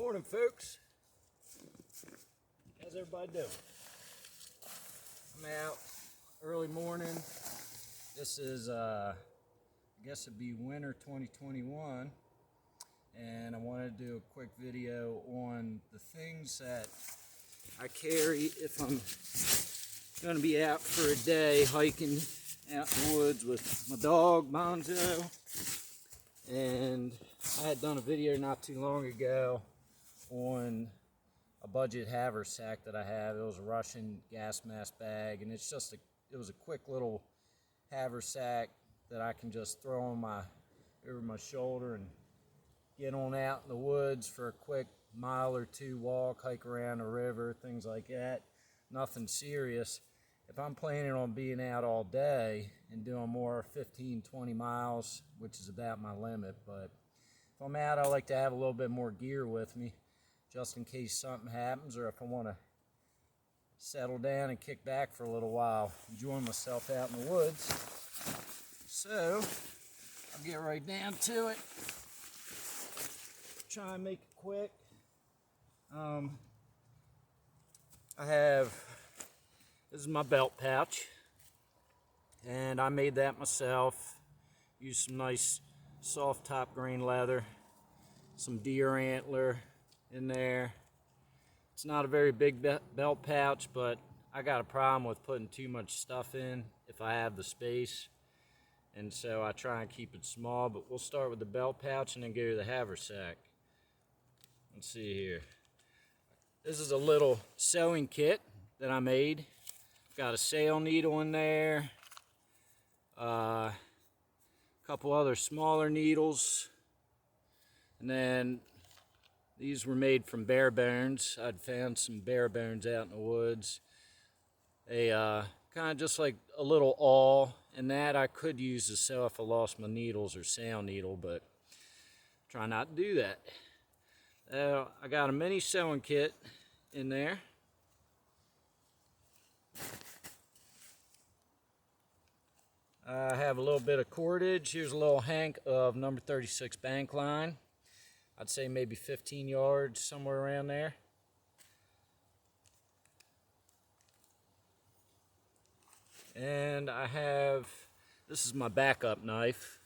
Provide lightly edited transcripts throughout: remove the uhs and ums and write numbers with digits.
Morning, folks. How's everybody doing? I'm out early morning. This is, I guess it'd be winter 2021, and I wanted to do a quick video on the things that I carry if I'm going to be out for a day hiking out in the woods with my dog, Monzo. And I had done a video not too long ago on a budget Haversack that I have. It was a Russian gas mask bag, and it's just it was a quick little Haversack that I can just throw on over my shoulder and get on out in the woods for a quick mile or two walk, hike around the river, things like that. Nothing serious. If I'm planning on being out all day and doing more 15-20 miles, which is about my limit, but if I'm out, I like to have a little bit more gear with me just in case something happens, or if I want to settle down and kick back for a little while, enjoying myself out in the woods. So I'll get right down to it. Try and make it quick. This is my belt pouch, and I made that myself. Used some nice soft top grain leather, some deer antler in there. It's not a very big belt pouch, but I got a problem with putting too much stuff in if I have the space, and so I try and keep it small. But we'll start with the belt pouch and then go to the haversack. Let's see here. This is a little sewing kit that I made. Got a sail needle in there, a couple other smaller needles, and then these were made from bear bones. I'd found some bear bones out in the woods. They kind of just like a little awl, and that I could use to sew if I lost my needles or sail needle, but try not to do that. I got a mini sewing kit in there. I have a little bit of cordage. Here's a little hank of number 36 bank line. I'd say maybe 15 yards, somewhere around there. And this is my backup knife.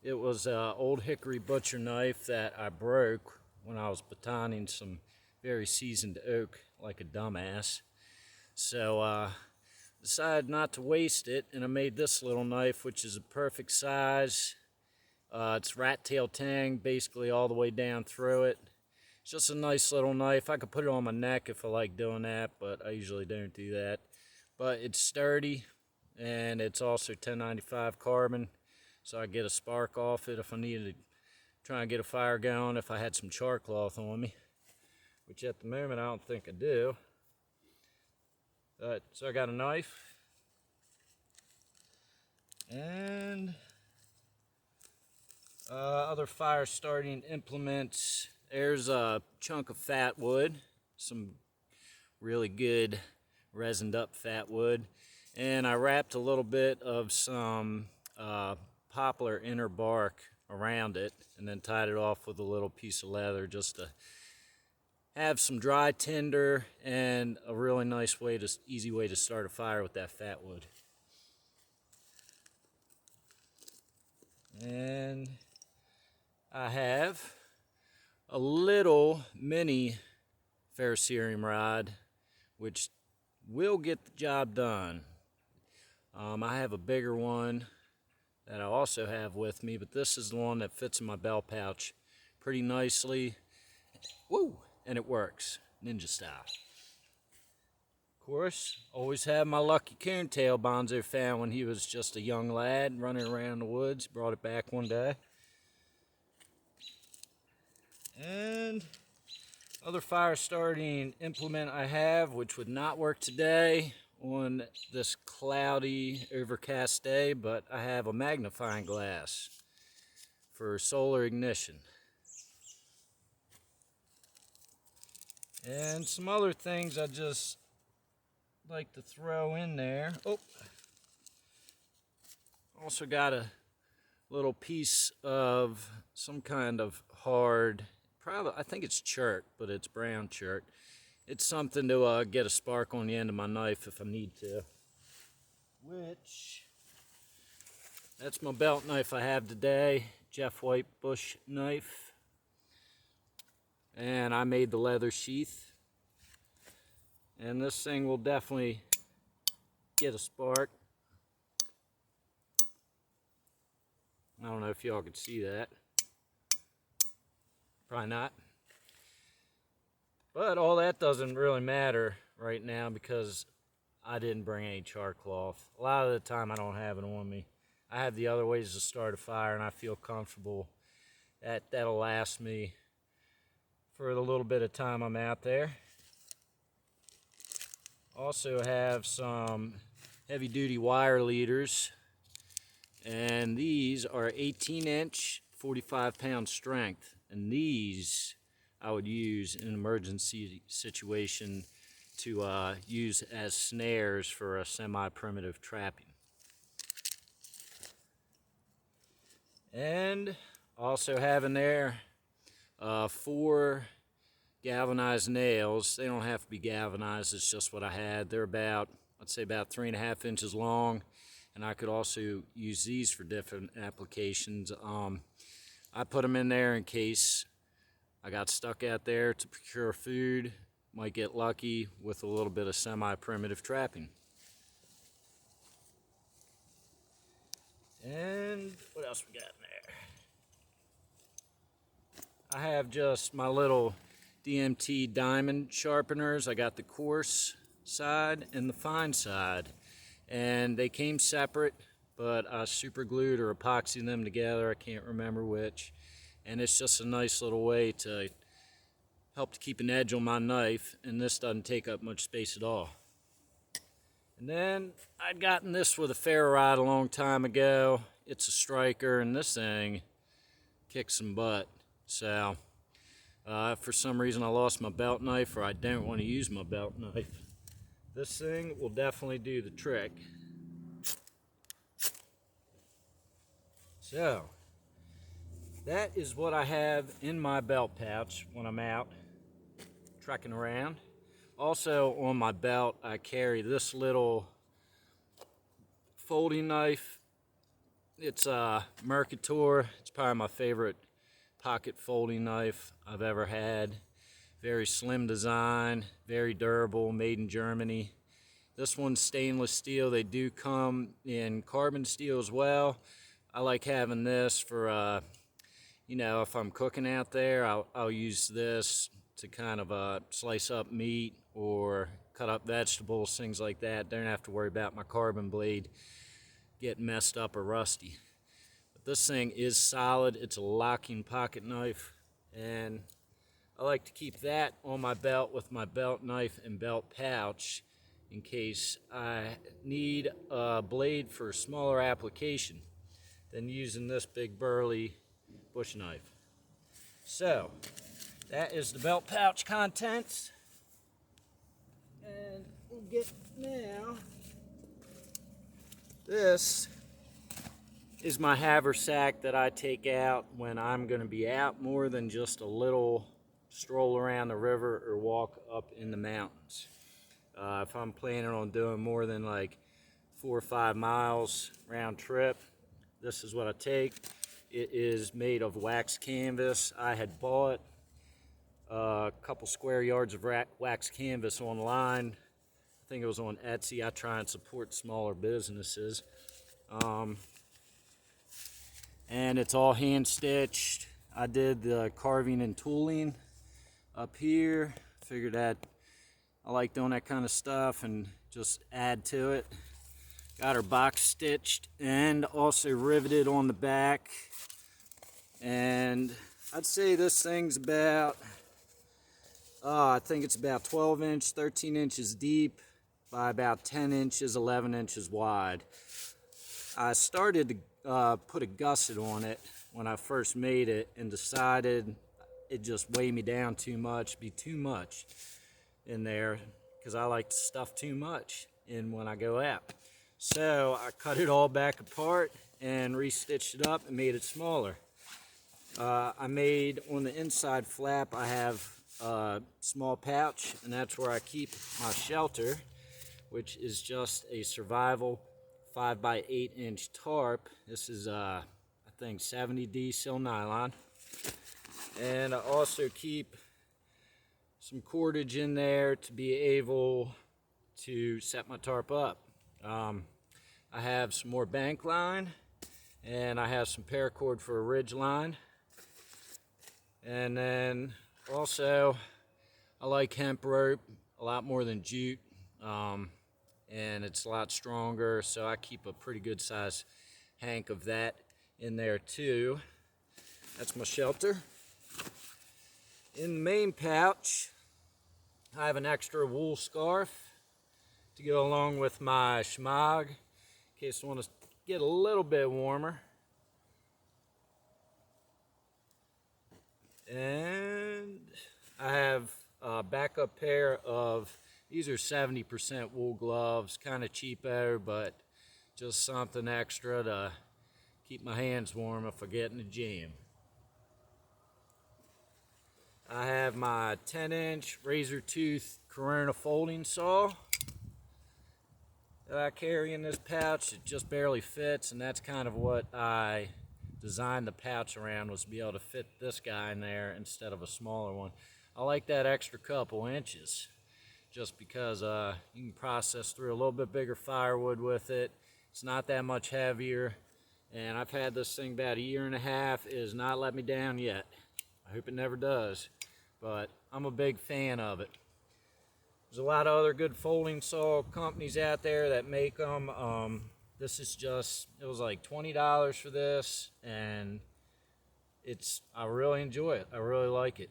It was an old hickory butcher knife that I broke when I was batoning some very seasoned oak like a dumbass. So decided not to waste it, and I made this little knife, which is a perfect size. It's rat tail tang basically all the way down through it. It's just a nice little knife. I could put it on my neck if I like doing that, but I usually don't do that. But it's sturdy, and it's also 1095 carbon, so I get a spark off it if I needed to try and get a fire going if I had some char cloth on me, which at the moment I don't think I do. So I got a knife and other fire starting implements. There's a chunk of fat wood, some really good resined up fat wood, and I wrapped a little bit of some poplar inner bark around it and then tied it off with a little piece of leather just to have some dry tinder and a really nice way easy way to start a fire with that fat wood. And I have a little mini ferrocerium rod, which will get the job done. I have a bigger one that I also have with me, but this is the one that fits in my belt pouch pretty nicely. Woo! And it works, ninja style. Of course, always have my lucky coontail Bonzo found when he was just a young lad running around the woods. Brought it back one day. And other fire starting implement I have, which would not work today on this cloudy, overcast day, but I have a magnifying glass for solar ignition. And some other things I just like to throw in there. Also got a little piece of some kind of hard, I think it's chert, but it's brown chert. It's something to get a spark on the end of my knife if I need to. That's my belt knife I have today, Jeff White Bush knife. And I made the leather sheath. And this thing will definitely get a spark. I don't know if y'all could see that. Probably not. But all that doesn't really matter right now because I didn't bring any char cloth. A lot of the time I don't have it on me. I have the other ways to start a fire and I feel comfortable that that'll last me for the little bit of time I'm out there. Also have some heavy duty wire leaders, and these are 18-inch 45-pound strength, and these I would use in an emergency situation to use as snares for a semi-primitive trapping. And also have in there 4 galvanized nails. They don't have to be galvanized, it's just what I had. They're about, I'd say about 3.5 inches long, and I could also use these for different applications. I put them in there in case I got stuck out there to procure food. Might get lucky with a little bit of semi-primitive trapping. And what else we got in there? I have just my little DMT diamond sharpeners. I got the coarse side and the fine side, and they came separate, but I super glued or epoxied them together. I can't remember which, and it's just a nice little way to help to keep an edge on my knife, and this doesn't take up much space at all. And then I'd gotten this with a ferro rod a long time ago. It's a striker, and this thing kicks some butt. So for some reason I lost my belt knife, or I don't want to use my belt knife, this thing will definitely do the trick. So that is what I have in my belt pouch when I'm out trekking around. Also on my belt I carry this little folding knife. It's a Mercator. It's probably my favorite pocket folding knife I've ever had. Very slim design, very durable, made in Germany. This one's stainless steel. They do come in carbon steel as well. I like having this for you know, if I'm cooking out there, I'll use this to kind of slice up meat or cut up vegetables, things like that. Don't have to worry about my carbon blade getting messed up or rusty. But this thing is solid. It's a locking pocket knife, and I like to keep that on my belt with my belt knife and belt pouch in case I need a blade for a smaller application than using this big burly bush knife. So that is the belt pouch contents, and we'll get now. This is my Haversack that I take out when I'm going to be out more than just a little stroll around the river or walk up in the mountains. If I'm planning on doing more than like 4 or 5 miles round trip, this is what I take. It is made of wax canvas. I had bought a couple square yards of wax canvas online. I think it was on Etsy. I try and support smaller businesses. And it's all hand stitched. I did the carving and tooling up here. Figured that I like doing that kind of stuff and just add to it. Got her box stitched and also riveted on the back. And I'd say this thing's about, I think it's about 12 inch, 13 inches deep by about 10 inches, 11 inches wide. I started to put a gusset on it when I first made it and decided it just weighed me down too much, be too much in there, because I like to stuff too much in when I go out. So I cut it all back apart and restitched it up and made it smaller. I made on the inside flap, I have a small pouch, and that's where I keep my shelter, which is just a survival 5 by 8 inch tarp. This is I think 70D sil nylon. And I also keep some cordage in there to be able to set my tarp up. I have some more bank line, and I have some paracord for a ridge line. And then also, I like hemp rope a lot more than jute, and it's a lot stronger, so I keep a pretty good size hank of that in there too. That's my shelter. In the main pouch, I have an extra wool scarf to go along with my shemagh in case I want to get a little bit warmer. And I have a backup pair of, these are 70% wool gloves, kind of cheapo, but just something extra to keep my hands warm if I get in the gym. I have my 10-inch razor tooth Corona folding saw that I carry in this pouch. It just barely fits, and that's kind of what I designed the pouch around, was to be able to fit this guy in there instead of a smaller one. I like that extra couple inches just because you can process through a little bit bigger firewood with it. It's not that much heavier, and I've had this thing about 1.5 years. It has not let me down yet. I hope it never does, but I'm a big fan of it. There's a lot of other good folding saw companies out there that make them. This is just, it was like $20 for this, and I really enjoy it. I really like it.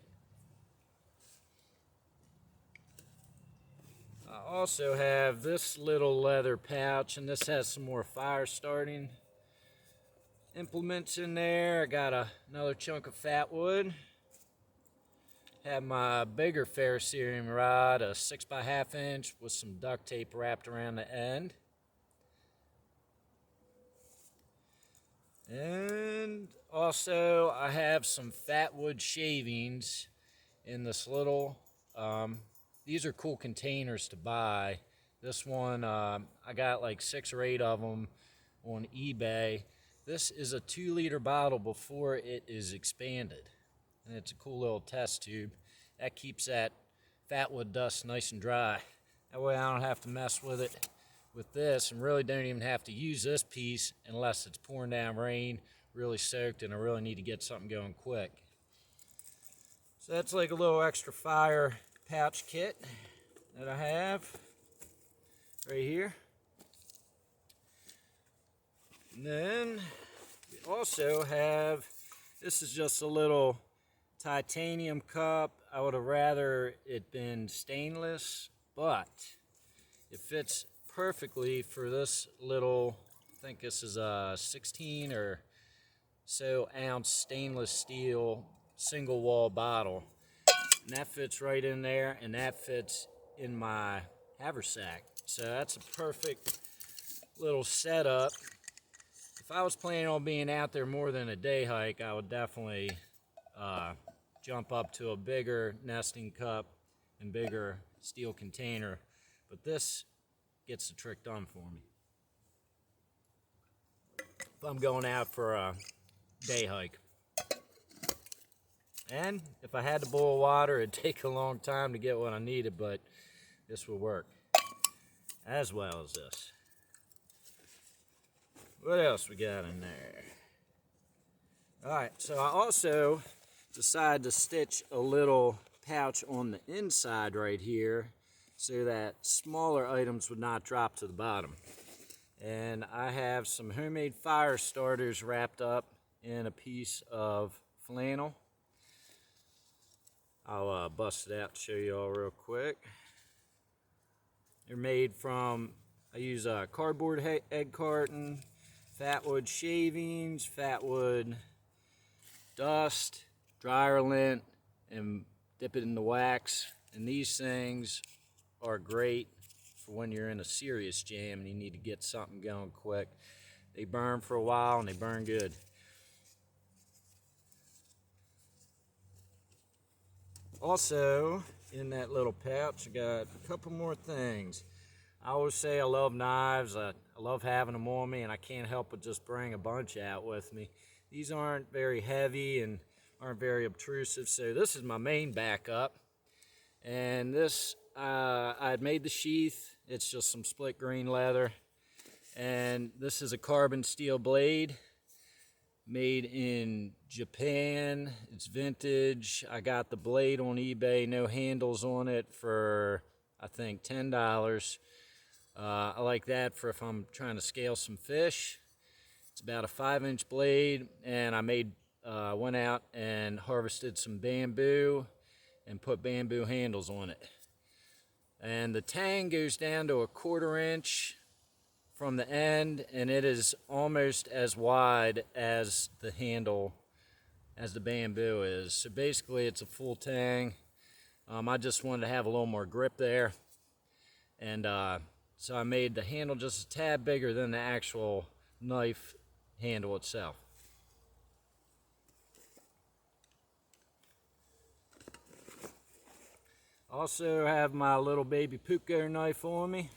I also have this little leather pouch, and this has some more fire starting implements in there. I got another chunk of fat wood. Have my bigger ferrocerium rod, a 6x1/2 inch with some duct tape wrapped around the end. And also I have some fat wood shavings in this little, these are cool containers to buy. This one, I got like 6 or 8 of them on eBay. This is a 2-liter bottle before it is expanded. And it's a cool little test tube. That keeps that fat wood dust nice and dry. That way I don't have to mess with it with this, and really don't even have to use this piece unless it's pouring down rain, really soaked, and I really need to get something going quick. So that's like a little extra fire pouch kit that I have right here. And then we also have, this is just a little titanium cup. I would have rather it been stainless, but it fits perfectly for this little, I think this is a 16 or so ounce stainless steel single wall bottle. And that fits right in there, and that fits in my Haversack. So that's a perfect little setup. If I was planning on being out there more than a day hike, I would definitely jump up to a bigger nesting cup and bigger steel container. But this gets the trick done for me if I'm going out for a day hike. And if I had to boil water, it'd take a long time to get what I needed, but this will work as well as this. What else we got in there? Alright, so I also decided to stitch a little pouch on the inside right here so that smaller items would not drop to the bottom. And I have some homemade fire starters wrapped up in a piece of flannel. I'll bust it out and show you all real quick. They're made from, I use a cardboard egg carton, fat wood shavings, fat wood dust, dryer lint, and dip it in the wax. And these things are great for when you're in a serious jam and you need to get something going quick. They burn for a while and they burn good. Also, in that little pouch, I got a couple more things. I always say I love knives. I love having them on me, and I can't help but just bring a bunch out with me. These aren't very heavy and aren't very obtrusive, so this is my main backup. And this, I had made the sheath. It's just some split green leather. And this is a carbon steel blade made in Japan. It's vintage. I got the blade on eBay, no handles on it, for I think $10. I like that for if I'm trying to scale some fish. It's about a 5-inch blade, and I went out and harvested some bamboo and put bamboo handles on it. And the tang goes down to a 1/4 inch from the end, and it is almost as wide as the handle, as the bamboo is. So basically it's a full tang. I just wanted to have a little more grip there, and so I made the handle just a tad bigger than the actual knife handle itself. Also have my little baby Puko knife on me,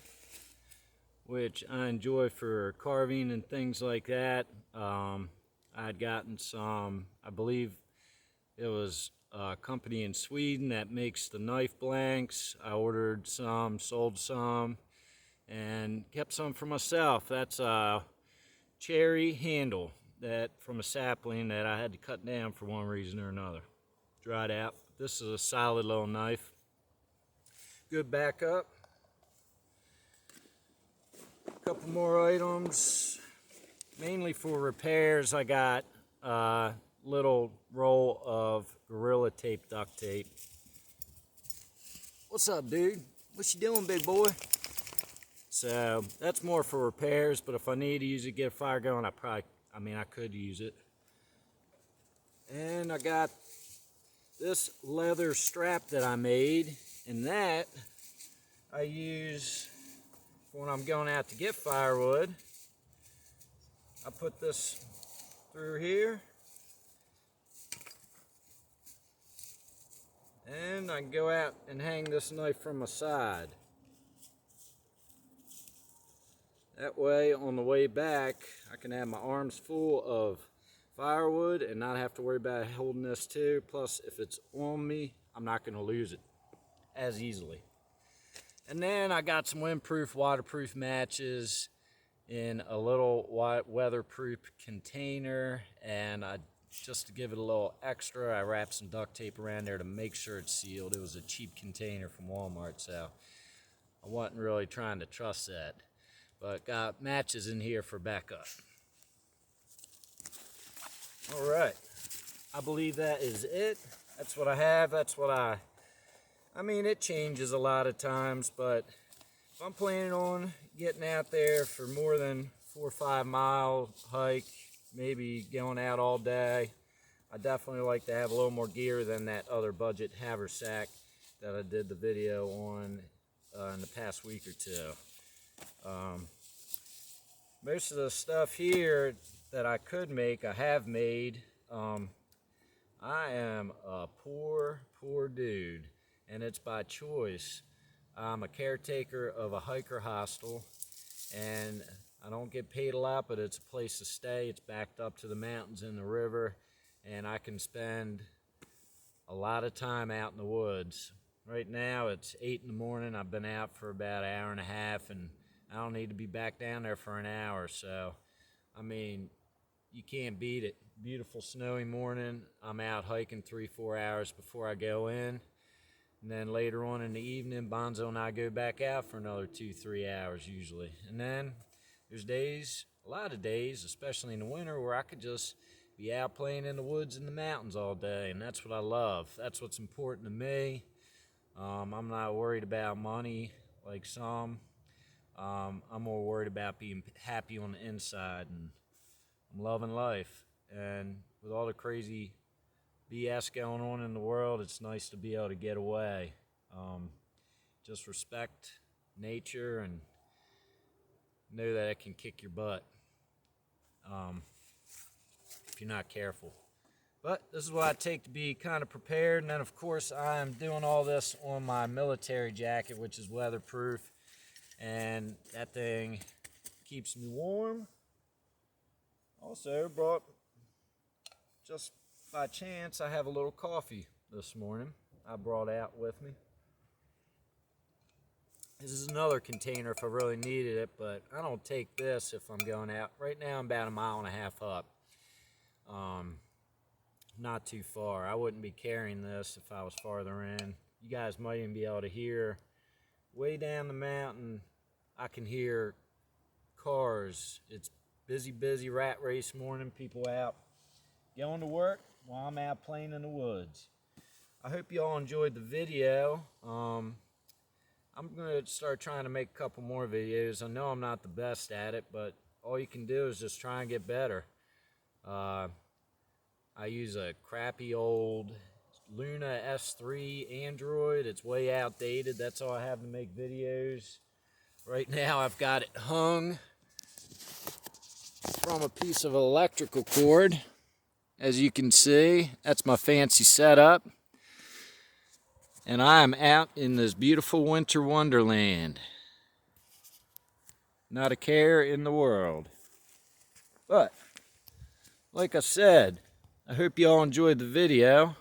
which I enjoy for carving and things like that. I'd gotten some, I believe it was a company in Sweden that makes the knife blanks. I ordered some, sold some, and kept some for myself. That's a cherry handle that from a sapling that I had to cut down for one reason or another. Dried out. This is a solid little knife. Good backup. A couple more items, mainly for repairs. I got a little roll of Gorilla Tape duct tape. What's up, dude? What you doing, big boy? So that's more for repairs, but if I need to use it, get a fire going, I could use it. And I got this leather strap that I made, and that I use when I'm going out to get firewood. I put this through here, and I can go out and hang this knife from my side. That way, on the way back, I can have my arms full of firewood and not have to worry about holding this too. Plus, if it's on me, I'm not going to lose it as easily. And then I got some windproof, waterproof matches in a little weatherproof container, and just to give it a little extra, I wrapped some duct tape around there to make sure it's sealed. It was a cheap container from Walmart, so I wasn't really trying to trust that. But got matches in here for backup. All right, I believe that is it. That's what I have. That's what I mean, it changes a lot of times, but if I'm planning on getting out there for more than 4 or 5 mile hike, maybe going out all day, I definitely like to have a little more gear than that other budget Haversack that I did the video on in the past week or two. Most of the stuff here that I could make, I have made. I am a poor dude, and it's by choice. I'm a caretaker of a hiker hostel, and I don't get paid a lot, but it's a place to stay. It's backed up to the mountains and the river, and I can spend a lot of time out in the woods. Right now it's 8 in the morning. I've been out for about an hour and a half, and I don't need to be back down there for an hour. So, I mean, you can't beat it. Beautiful snowy morning. I'm out hiking 3-4 hours before I go in. And then later on in the evening, Bonzo and I go back out for another 2-3 hours usually. And then there's days, a lot of days, especially in the winter, where I could just be out playing in the woods and the mountains all day. And that's what I love. That's what's important to me. I'm not worried about money like some. I'm more worried about being happy on the inside, and I'm loving life. And with all the crazy BS going on in the world, it's nice to be able to get away. Just respect nature and know that it can kick your butt if you're not careful. But this is what I take to be kind of prepared. And then of course I am doing all this on my military jacket, which is weatherproof. And that thing keeps me warm. Also brought, just by chance, I have a little coffee this morning I brought out with me. This is another container if I really needed it, but I don't take this if I'm going out. Right now I'm about 1.5 miles up. Not too far. I wouldn't be carrying this if I was farther in. You guys might even be able to hear way down the mountain. I can hear cars. It's busy rat race morning. People out going to work while I'm out playing in the woods. I hope you all enjoyed the video. I'm going to start trying to make a couple more videos. I know I'm not the best at it, but all you can do is just try and get better. I use a crappy old Luna S3 Android. It's way outdated. That's all I have to make videos. Right now I've got it hung from a piece of electrical cord. As you can see, that's my fancy setup. And I am out in this beautiful winter wonderland. Not a care in the world. But, like I said, I hope you all enjoyed the video.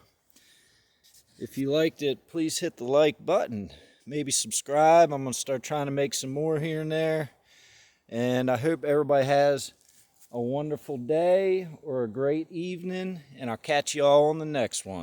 If you liked it, please hit the like button. Maybe subscribe. I'm going to start trying to make some more here and there. And I hope everybody has a wonderful day or a great evening. And I'll catch you all on the next one.